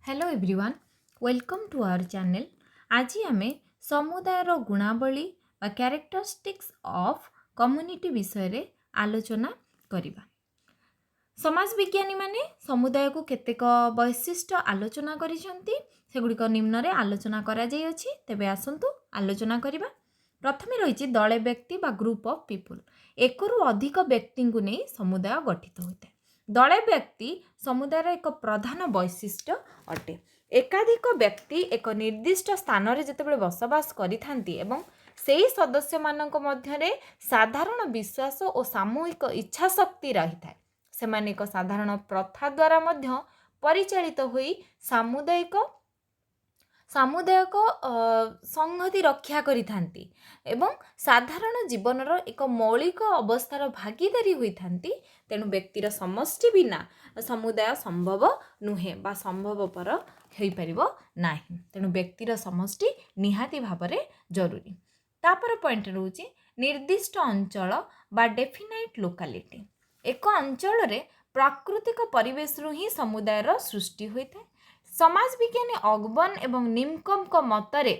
Hello everyone welcome to our channel. आज आम समुदायर गुणावली बा कैरेक्टरिस्टिक्स ऑफ कम्युनिटी विषय रे आलोचना करिबा। समाज विज्ञानी माने समुदाय को केतेक वैशिष्ट्य आलोचना करिसंती सेगुड़िक निम्न रे आलोचना करा जाई अछि। तेबे आसंतु आलोचना करिबा। प्रथमे रहिछि दले व्यक्ति बा ग्रुप ऑफ पीपल। एकरु अधिक व्यक्ति को नहीं समुदाय गठित होता है। दले व्यक्ति समुदायर एक प्रधान वैशिष्ट्य अटे। एकाधिक व्यक्ति एक निर्दिष्ट स्थान रे जेतेबेले बसवास करिथांती एवं सेही सदस्य मानक मध्यरे साधारण विश्वास और सामूहिक इच्छा शक्ति रही थाए। सेमाने एक साधारण प्रथा द्वारा मध्य परिचालित होई सामुदायिक सामुदायिक संहति रक्षा करिथांती एवं साधारण जीवनर एक मौलिक अवस्थार भागीदारी होइथांती। तेणु व्यक्तिर समष्टि बिना समुदाय संभव नुहे बा संभवपर होई परिबो नाही। तेणु व्यक्तिर समष्टि निहाती भाबरे जरूरी। तापर पॉइंट रहउची निर्दिष्ट अंचल बा डेफिनाइट लोकालिटी। एक अंचल रे प्राकृतिक परिवेश रु ही समुदायर सृष्टि होइଥାଏ। समाज विज्ञानी अगबन एवं निमकम मतरे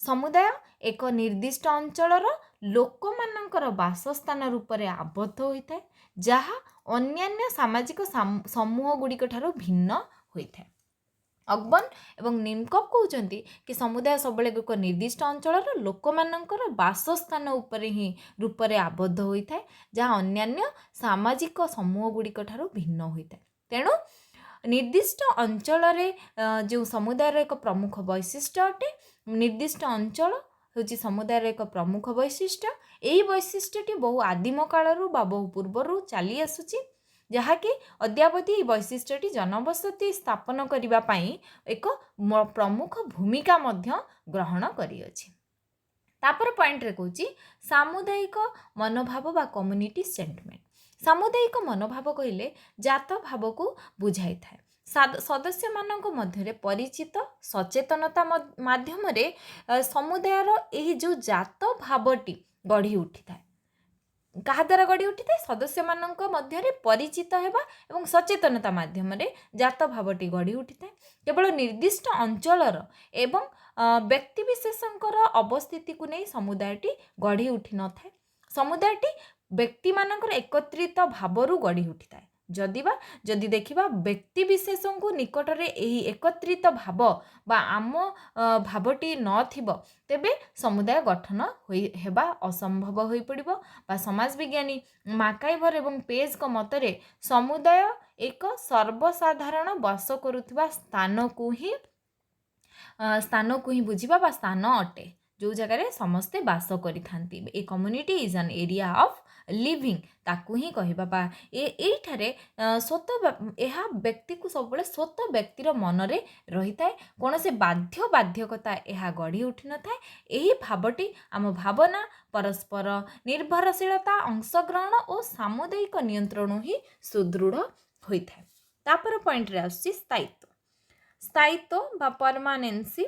समुदाय एक निर्दिष्ट अंचलर लोक मानकर बासस्थान रूप में आबद्ध होता है जहाँ अन्यान्य सामाजिक समूह गुड़िक ठारू भिन्न होता है। अगबन एवं निमकम कहते कि समुदाय सब एक निर्दिष्ट अंचलर लोक मानकर बासस्थान उपर ही रूप में आबद्ध होता है जहाँ अन्यान्य सामाजिक समूह गुड़िक ठारू भिन्न होता है। तेणु निर्दिष्ट अंचल जो समुदायर एक प्रमुख वैशिष्ट्य अटे। निर्दिष्ट अंचल हूँ समुदायर एक प्रमुख वैशिष्ट्य। यही वैशिष्ट्यटी बहु आदिम कालरू बा बहु पूर्वर चली आसुची जहाँकि अद्यावधि वैशिष्ट्यटी जनबसति स्थापन करने एक प्रमुख भूमिका मध्य ग्रहण करिअछि। तापर पॉइंट रे कहूँ सामुदायिक मनोभाव बा कम्युनिटी सेंटिमेंट। सामुदायिक मनोभाव कहले जात भाव को बुझाई थाए। सदस्य मानक मध्यरे परिचित सचेतनता माध्यम रे समुदायर एही जो जात भावटी गढ़ी उठी थाए। कहा द्वारा गढ़ी उठी थाए? सदस्य मानक मध्यरे परिचित हेबा एवं सचेतनता माध्यम रे जात भावटी गढ़ी उठी थाए। केवल निर्दिष्ट अंचलर एवं व्यक्ति विशेषकर अवस्थिति को नहीं समुदायटी गढ़ी उठी न थाए। समुदायटी व्यक्ति मानकर एकत्रित भावरू गढ़ी उठी थाए। जदि देखिबा व्यक्ति विशेषों को निकटरे एही एकत्रित भाव बा आम भावटी न थिबो तेबे समुदाय गठन हेबा असंभव होई पड़िबो। बा समाज विज्ञानी माकाइवर एवं पेज को मतरे समुदाय एक सर्वसाधारण वास करुथिबा स्थान को ही बुझिबा बा स्थान अटे जो जगह समस्ते बास करिथांती। A community is an area of living ताकू ही कहबा बा एठारे स्वत एहा व्यक्ति को सब स्वत व्यक्तिर मनरे रही थाए। कौन से बाध्यकता एहा गढ़ी उठी न थाए। एही भावटी आम भावना परस्पर निर्भरशीलता अंशग्रहण और सामुदायिक नियंत्रण ही सुदृढ़ होई थाए। तापर पॉइंट रे आसी स्थायित्व बा परमानेंसी।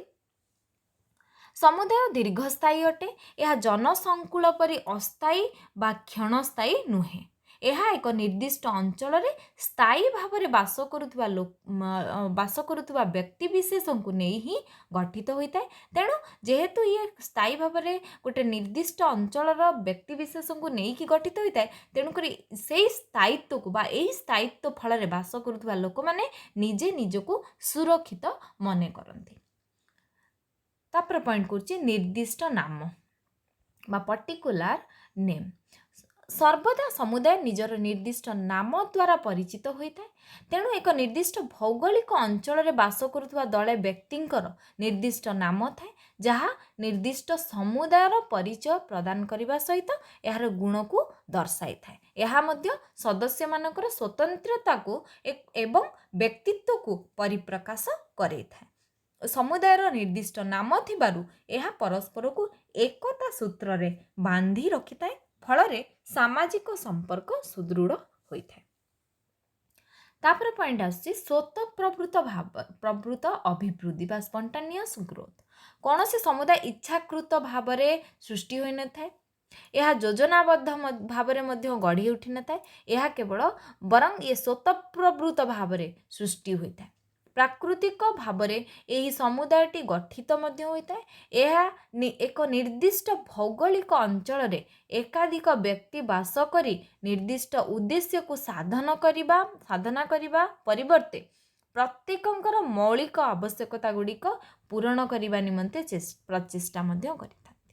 समुदाय दीर्घस्थायी अटे। यह जनसंकुल परि अस्थायी बा क्षणस्थायी नुहे। यह एक निर्दिष्ट अंचल रे स्थायी भाव में बास करुवा व्यक्ति विशेष को नहीं ही गठित होता है। तेणु जेहेतु ये स्थायी भाव में गोटे निर्दिष्ट अंचल व्यक्ति विशेष को नहीं कि गठित होता है तेणुक से स्थायित्व को बा यही स्थायित्व फल बास करुवा लोक माने निजे निजको सुरक्षित मने करती। तापर पॉइंट करछि निर्दिष्ट नाम बा पर्टिकुलर नेम। सर्वदा समुदाय निजर निर्दिष्ट नाम द्वारा परिचित होता है। तेणु एक निर्दिष्ट भौगोलिक अंचल रे बास करुवा दले व्यक्तिंकर निर्दिष्ट नाम थाए जहाँ निर्दिष्ट समुदायर परिचय प्रदान करने सहित यार गुण को दर्शाई थाए। यह मध्य सदस्य मानकर स्वतंत्रता को एवं व्यक्तित्व को परिप्रकाश करे थाए। समुदायर निर्दिष्ट नाम थिबारु यह परस्पर को एकता सूत्र रे बांधी रखिथाए फल सामाजिक संपर्क सुदृढ़ होइथाए। तापर पॉइंट आछि स्वतः अभिवृद्धि बा स्पॉन्टेनियस ग्रोथ। कौन से समुदाय इच्छाकृत भाव में सृष्टि होई न थाए। यह योजनाबद्ध भाव में गढ़ी उठी न थाए। यह केवल बरंग ये स्वतःप्रवृत्त भाव में सृष्टि होता है। ପ୍ରାକୃତିକ ଭାବରେ ଏହି ସମୁଦାୟଟି ଗଠିତ ମଧ୍ୟ ହୋଇଥାଏ। ଏହା ଏକ ନିର୍ଦ୍ଦିଷ୍ଟ ଭୌଗୋଳିକ ଅଞ୍ଚଳରେ ଏକାଧିକ ବ୍ୟକ୍ତି ବାସ କରି ନିର୍ଦ୍ଦିଷ୍ଟ ଉଦ୍ଦେଶ୍ୟକୁ ସାଧନା କରିବା ପରିବର୍ତ୍ତେ ପ୍ରତ୍ୟେକଙ୍କର ମୌଳିକ ଆବଶ୍ୟକତା ଗୁଡ଼ିକ ପୂରଣ କରିବା ନିମନ୍ତେ ପ୍ରଚେଷ୍ଟା ମଧ୍ୟ କରିଥାନ୍ତି।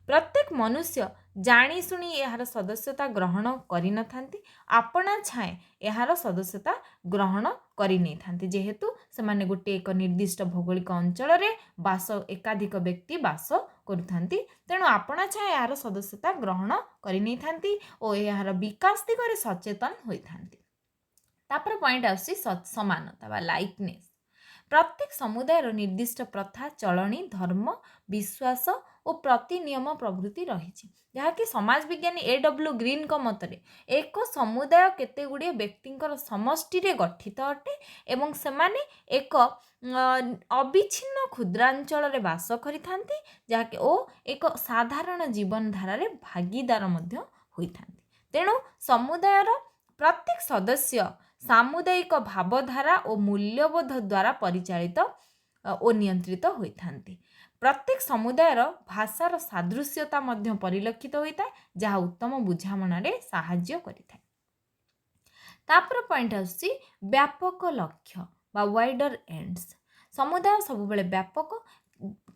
ପ୍ରତ୍ୟେକ ମନୁଷ୍ୟ ଜାଣିଶୁଣି ଏହାର ସଦସ୍ୟତା ଗ୍ରହଣ କରିନଥାନ୍ତି, ଆପଣା ଛାଏଁ ଏହାର ସଦସ୍ୟତା ଗ୍ରହଣ କରିନେଇଥାନ୍ତି। ଯେହେତୁ ସେମାନେ ଗୋଟିଏ ଏକ ନିର୍ଦ୍ଦିଷ୍ଟ ଭୌଗୋଳିକ ଅଞ୍ଚଳରେ ଏକାଧିକ ବ୍ୟକ୍ତି ବାସ କରୁଥାନ୍ତି, ତେଣୁ ଆପଣା ଛାଏଁ ଏହାର ସଦସ୍ୟତା ଗ୍ରହଣ କରିନେଇଥାନ୍ତି ଓ ଏହାର ବିକାଶ ଦିଗରେ ସଚେତନ ହୋଇଥାନ୍ତି। ତାପରେ ପଏଣ୍ଟ ଆସୁଛି ସମାନତା ବା ଲାଇକନେସ୍। ପ୍ରତ୍ୟେକ ସମୁଦାୟର ନିର୍ଦ୍ଦିଷ୍ଟ ପ୍ରଥା, ଚଳଣି, ଧର୍ମ, ବିଶ୍ୱାସ ଓ ପ୍ରତି ନିୟମ ପ୍ରଭୃତି ରହିଛି, ଯାହାକି ସମାଜ ବିଜ୍ଞାନୀ A.W. ଗ୍ରୀନଙ୍କ ମତରେ ଏକ ସମୁଦାୟ କେତେ ଗୁଡ଼ିଏ ବ୍ୟକ୍ତିଙ୍କର ସମଷ୍ଟିରେ ଗଠିତ ଅଟେ ଏବଂ ସେମାନେ ଏକ ଅବିଚ୍ଛିନ୍ନ କ୍ଷୁଦ୍ରାଞ୍ଚଳରେ ବାସ କରିଥାନ୍ତି, ଯାହାକି ଓ ଏକ ସାଧାରଣ ଜୀବନଧାରାରେ ଭାଗିଦାର ମଧ୍ୟ ହୋଇଥାନ୍ତି। ତେଣୁ ସମୁଦାୟର ପ୍ରତ୍ୟେକ ସଦସ୍ୟ ସାମୁଦାୟିକ ଭାବଧାରା ଓ ମୂଲ୍ୟବୋଧ ଦ୍ୱାରା ପରିଚାଳିତ ଓ ନିୟନ୍ତ୍ରିତ ହୋଇଥାନ୍ତି। ପ୍ରତ୍ୟେକ ସମୁଦାୟର ଭାଷାର ସାଦୃଶ୍ୟତା ମଧ୍ୟ ପରିଲକ୍ଷିତ ହୋଇଥାଏ, ଯାହା ଉତ୍ତମ ବୁଝାମଣାରେ ସାହାଯ୍ୟ କରିଥାଏ। ତାପରେ ପଏଣ୍ଟ ଆସୁଛି ବ୍ୟାପକ ଲକ୍ଷ୍ୟ ବା ୱାଇଡର ଏଣ୍ଡସ୍। ସମୁଦାୟ ସବୁବେଳେ ବ୍ୟାପକ,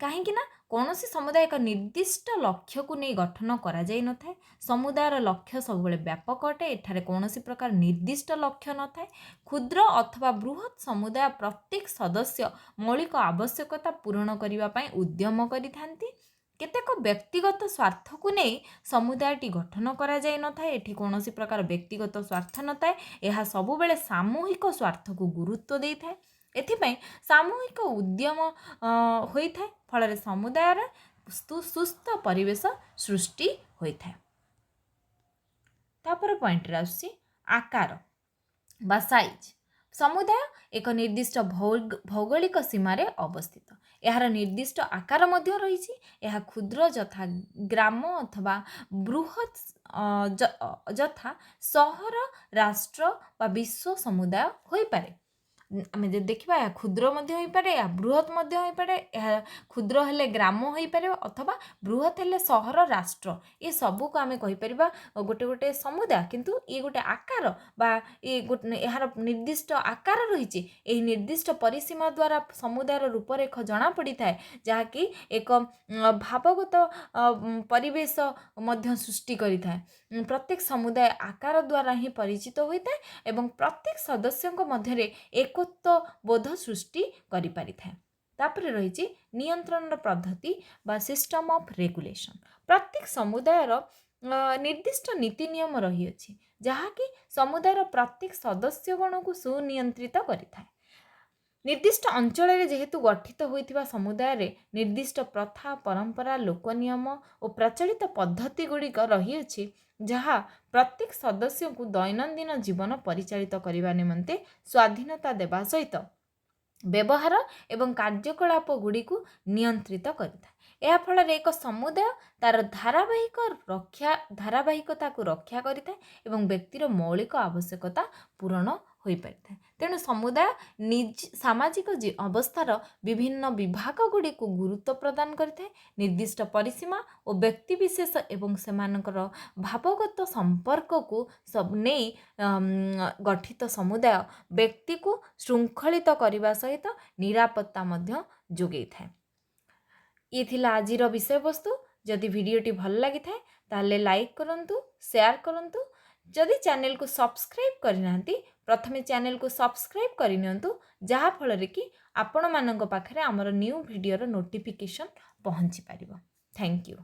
କାହିଁକି ନା କୌଣସି ସମୁଦାୟ ଏକ ନିର୍ଦ୍ଦିଷ୍ଟ ଲକ୍ଷ୍ୟକୁ ନେଇ ଗଠନ କରାଯାଇନଥାଏ। ସମୁଦାୟର ଲକ୍ଷ୍ୟ ସବୁବେଳେ ବ୍ୟାପକ ଅଟେ, ଏଠାରେ କୌଣସି ପ୍ରକାର ନିର୍ଦ୍ଦିଷ୍ଟ ଲକ୍ଷ୍ୟ ନଥାଏ। କ୍ଷୁଦ୍ର ଅଥବା ବୃହତ୍ ସମୁଦାୟ ପ୍ରତ୍ୟେକ ସଦସ୍ୟ ମୌଳିକ ଆବଶ୍ୟକତା ପୂରଣ କରିବା ପାଇଁ ଉଦ୍ୟମ କରିଥାନ୍ତି। କେତେକ ବ୍ୟକ୍ତିଗତ ସ୍ୱାର୍ଥକୁ ନେଇ ସମୁଦାୟଟି ଗଠନ କରାଯାଇନଥାଏ। ଏଠି କୌଣସି ପ୍ରକାର ବ୍ୟକ୍ତିଗତ ସ୍ୱାର୍ଥ ନଥାଏ, ଏହା ସବୁବେଳେ ସାମୂହିକ ସ୍ୱାର୍ଥକୁ ଗୁରୁତ୍ୱ ଦେଇଥାଏ। ଏଥିପାଇଁ ସାମୂହିକ ଉଦ୍ୟମ ହୋଇଥାଏ, ଫଳରେ ସମୁଦାୟରେ ସୁସ୍ଥ ପରିବେଶ ସୃଷ୍ଟି ହୋଇଥାଏ। ତାପରେ ପଏଣ୍ଟରେ ଆସୁଛି ଆକାର ବା ସାଇଜ୍। ସମୁଦାୟ ଏକ ନିର୍ଦ୍ଦିଷ୍ଟ ଭୌଗୋଳିକ ସୀମାରେ ଅବସ୍ଥିତ। ଏହାର ନିର୍ଦ୍ଦିଷ୍ଟ ଆକାର ମଧ୍ୟ ରହିଛି। ଏହା କ୍ଷୁଦ୍ର ଯଥା ଗ୍ରାମ ଅଥବା ବୃହତ୍ ଯଥା ସହର, ରାଷ୍ଟ୍ର ବା ବିଶ୍ୱ ସମୁଦାୟ ହୋଇପାରେ। ଆମେ ଯଦି ଦେଖିବା, ଏହା କ୍ଷୁଦ୍ର ମଧ୍ୟ ହୋଇପାରେ, ଏହା ବୃହତ୍ ମଧ୍ୟ ହୋଇପାରେ। ଏହା କ୍ଷୁଦ୍ର ହେଲେ ଗ୍ରାମ ହୋଇପାରିବ ଅଥବା ବୃହତ୍ ହେଲେ ସହର, ରାଷ୍ଟ୍ର। ଏ ସବୁକୁ ଆମେ କହିପାରିବା ଗୋଟେ ଗୋଟେ ସମୁଦାୟ, କିନ୍ତୁ ଇଏ ଗୋଟେ ଆକାର ବା ଏହାର ନିର୍ଦ୍ଦିଷ୍ଟ ଆକାର ରହିଛି। ଏହି ନିର୍ଦ୍ଦିଷ୍ଟ ପରିସୀମା ଦ୍ୱାରା ସମୁଦାୟର ରୂପରେଖ ଜଣାପଡ଼ିଥାଏ, ଯାହାକି ଏକ ଭାବଗତ ପରିବେଶ ମଧ୍ୟ ସୃଷ୍ଟି କରିଥାଏ। ପ୍ରତ୍ୟେକ ସମୁଦାୟ ଆକାର ଦ୍ୱାରା ହିଁ ପରିଚିତ ହୋଇଥାଏ ଏବଂ ପ୍ରତ୍ୟେକ ସଦସ୍ୟଙ୍କ ମଧ୍ୟରେ ଏକତ୍ୱ ବୋଧ ସୃଷ୍ଟି କରିପାରିଥାଏ। ତାପରେ ରହିଛି ନିୟନ୍ତ୍ରଣର ପଦ୍ଧତି ବା ସିଷ୍ଟମ୍ ଅଫ୍ ରେଗୁଲେସନ୍। ପ୍ରତ୍ୟେକ ସମୁଦାୟର ନିର୍ଦ୍ଦିଷ୍ଟ ନୀତି ନିୟମ ରହିଅଛି, ଯାହାକି ସମୁଦାୟର ପ୍ରତ୍ୟେକ ସଦସ୍ୟଗଣକୁ ସୁନିୟନ୍ତ୍ରିତ କରିଥାଏ। ନିର୍ଦ୍ଦିଷ୍ଟ ଅଞ୍ଚଳରେ ଯେହେତୁ ଗଠିତ ହୋଇଥିବା ସମୁଦାୟରେ ନିର୍ଦ୍ଦିଷ୍ଟ ପ୍ରଥା, ପରମ୍ପରା, ଲୋକନିୟମ ଓ ପ୍ରଚଳିତ ପଦ୍ଧତି ଗୁଡ଼ିକ ରହିଅଛି, ଯାହା ପ୍ରତ୍ୟେକ ସଦସ୍ୟଙ୍କୁ ଦୈନନ୍ଦିନ ଜୀବନ ପରିଚାଳିତ କରିବା ନିମନ୍ତେ ସ୍ୱାଧୀନତା ଦେବା ସହିତ ବ୍ୟବହାର ଏବଂ କାର୍ଯ୍ୟକଳାପ ଗୁଡ଼ିକୁ ନିୟନ୍ତ୍ରିତ କରିଥାଏ। ଏହା ଫଳରେ ଏକ ସମୁଦାୟ ତାର ଧାରାବାହିକତାକୁ ରକ୍ଷା କରିଥାଏ ଏବଂ ବ୍ୟକ୍ତିର ମୌଳିକ ଆବଶ୍ୟକତା ପୂରଣ ହୋଇପାରିଥାଏ। ତେଣୁ ସମୁଦାୟ ସାମାଜିକ ଅବସ୍ଥାର ବିଭିନ୍ନ ବିଭାଗ ଗୁଡ଼ିକୁ ଗୁରୁତ୍ୱ ପ୍ରଦାନ କରିଥାଏ। ନିର୍ଦ୍ଦିଷ୍ଟ ପରିସୀମା ଓ ବ୍ୟକ୍ତିବିଶେଷ ଏବଂ ସେମାନଙ୍କର ଭାବଗତ ସମ୍ପର୍କକୁ ନେଇ ଗଠିତ ସମୁଦାୟ ବ୍ୟକ୍ତିକୁ ଶୃଙ୍ଖଳିତ କରିବା ସହିତ ନିରାପତ୍ତା ମଧ୍ୟ ଯୋଗାଇଥାଏ। ଇଏ ଥିଲା ଆଜିର ବିଷୟବସ୍ତୁ। ଯଦି ଭିଡ଼ିଓଟି ଭଲ ଲାଗିଥାଏ ତାହେଲେ ଲାଇକ୍ କରନ୍ତୁ, ସେୟାର କରନ୍ତୁ। ଯଦି ଚ୍ୟାନେଲକୁ ସବସ୍କ୍ରାଇବ୍ କରିନାହାନ୍ତି, ପ୍ରଥମେ ଚ୍ୟାନେଲକୁ ସବସ୍କ୍ରାଇବ୍ କରିନିଅନ୍ତୁ, ଯାହାଫଳରେ କି ଆପଣମାନଙ୍କ ପାଖରେ ଆମର ନ୍ୟୁ ଭିଡ଼ିଓର ନୋଟିଫିକେସନ୍ ପହଞ୍ଚି ପାରିବ। Thank you.